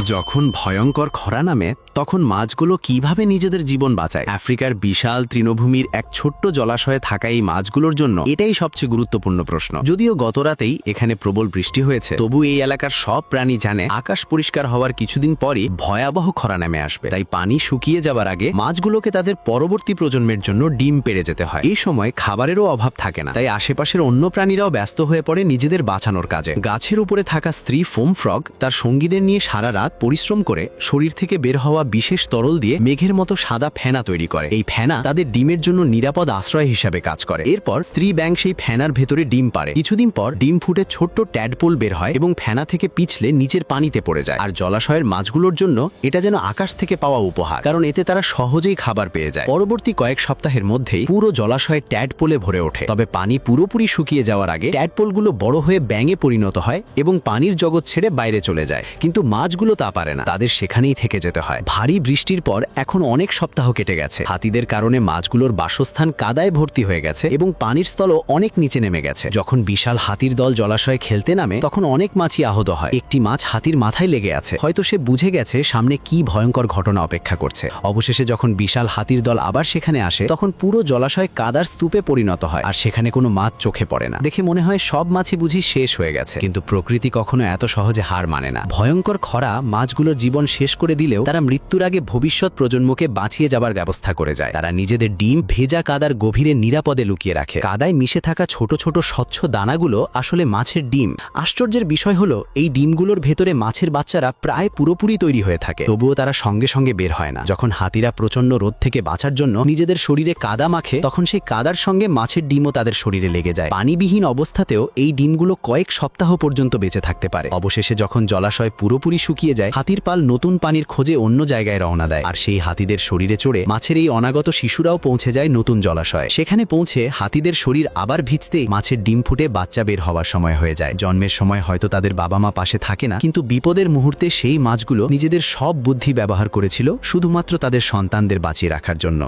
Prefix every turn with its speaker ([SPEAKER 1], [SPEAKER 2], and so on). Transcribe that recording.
[SPEAKER 1] যখন ভয়ঙ্কর খরা নামে তখন মাছগুলো কিভাবে নিজেদের জীবন বাঁচায়? আফ্রিকার বিশাল তৃণভূমির এক ছোট্ট জলাশয়ে থাকা এই মাছগুলোর জন্য এটাই সবচেয়ে গুরুত্বপূর্ণ প্রশ্ন। যদিও গতরাতেই এখানে প্রবল বৃষ্টি হয়েছে, তবু এই এলাকার সব প্রাণী জানে আকাশ পরিষ্কার হওয়ার কিছুদিন পরই ভয়াবহ খরা নেমে আসবে। তাই পানি শুকিয়ে যাবার আগে মাছগুলোকে তাদের পরবর্তী প্রজন্মের জন্য ডিম পেড়ে যেতে হয়। এই সময় খাবারেরও অভাব থাকে না, তাই আশেপাশের অন্য প্রাণীরাও ব্যস্ত হয়ে পড়ে নিজেদের বাঁচানোর কাজে। গাছের উপরে থাকা স্ত্রী ফোম ফ্রগ তার সঙ্গীদের নিয়ে সারা রাত পরিশ্রম করে শরীর থেকে বের হওয়া বিশেষ তরল দিয়ে মেঘের মতো সাদা ফেনা তৈরি করে। এই ফেনা তাদের ডিমের জন্য নিরাপদ আশ্রয় হিসাবে কাজ করে। এরপর স্ত্রী ব্যাঙ সেই ফেনার ভেতরে ডিম পারে। কিছুদিন পর ডিম ফুটে ছোট্ট ট্যাডপোল বের হয় এবং ফেনা থেকে পিছলে নিচের পানিতে পড়ে যায়। আর জলাশয়ের মাছগুলোর জন্য এটা যেন আকাশ থেকে পাওয়া উপহার, কারণ এতে তারা সহজেই খাবার পেয়ে যায়। পরবর্তী কয়েক সপ্তাহের মধ্যেই পুরো জলাশয় ট্যাডপোলে ভরে ওঠে। তবে পানি পুরোপুরি শুকিয়ে যাওয়ার আগে ট্যাডপোলগুলো বড় হয়ে ব্যাঙে পরিণত হয় এবং পানির জগৎ ছেড়ে বাইরে চলে যায়। কিন্তু মাছগুলো তা পারে না, তাদের সেখানেই থেকে যেতে হয়। ভারী বৃষ্টির পর এখন অনেক সপ্তাহ কেটে গেছে। হাতিদের কারণে মাছগুলোর বাসস্থান কাদায় ভর্তি হয়ে গেছে এবং পানির স্তরও অনেক নিচে নেমে গেছে। যখন বিশাল হাতির দল জলাশয়ে খেলতে নামে তখন অনেক মাছই আহত হয়। একটি মাছ হাতির মাথায় লেগে আছে, হয়তো সে বুঝে গেছে সামনে কি ভয়ঙ্কর ঘটনা অপেক্ষা করছে। অবশেষে যখন বিশাল হাতির দল আবার সেখানে আসে তখন পুরো জলাশয় কাদার স্তূপে পরিণত হয়, আর সেখানে কোনো মাছ চোখে পড়ে না। দেখে মনে হয় সব মাছই বুঝি শেষ হয়ে গেছে, কিন্তু প্রকৃতি কখনো এত সহজে হার মানে না। ভয়ঙ্কর খরা মাছগুলোর জীবন শেষ করে দিলেও তারা মৃত্যুর আগে ভবিষ্যৎ প্রজন্মকে বাঁচিয়ে যাবার ব্যবস্থা করে যায়। তারা নিজেদের ডিম ভেজা কাদার গভীরে নিরাপদে লুকিয়ে রাখে। কাদায় মিশে থাকা ছোট ছোট স্বচ্ছ দানাগুলো আসলে মাছের ডিম। আশ্চর্যের বিষয় হলো এই ডিমগুলোর ভেতরে মাছের বাচ্চারা প্রায় পুরোপুরি তৈরি হয়ে থাকে, তবুও তারা সঙ্গে সঙ্গে বের হয় না। যখন হাতিরা প্রচণ্ড রোদ থেকে বাঁচার জন্য নিজেদের শরীরে কাদা মাখে তখন সেই কাদার সঙ্গে মাছের ডিমও তাদের শরীরে লেগে যায়। পানিবিহীন অবস্থাতেও এই ডিমগুলো কয়েক সপ্তাহ পর্যন্ত বেঁচে থাকতে পারে। অবশেষে যখন জলাশয় পুরোপুরি শুকিয়ে যায় হাতির পাল নতুন পানির খোঁজে অন্য জায়গায় রওনা দেয়, আর সেই হাতিদের শরীরে চড়ে মাছের এই অনাগত শিশুরাও পৌঁছে যায় নতুন জলাশয়ে। সেখানে পৌঁছে হাতিদের শরীর আবার ভিজতেই মাছের ডিম ফুটে বাচ্চা বের হওয়ার সময় হয়ে যায়। জন্মের সময় হয়তো তাদের বাবা মা পাশে থাকে না, কিন্তু বিপদের মুহূর্তে সেই মাছগুলো নিজেদের সব বুদ্ধি ব্যবহার করেছিল শুধুমাত্র তাদের সন্তানদের বাঁচিয়ে রাখার জন্য।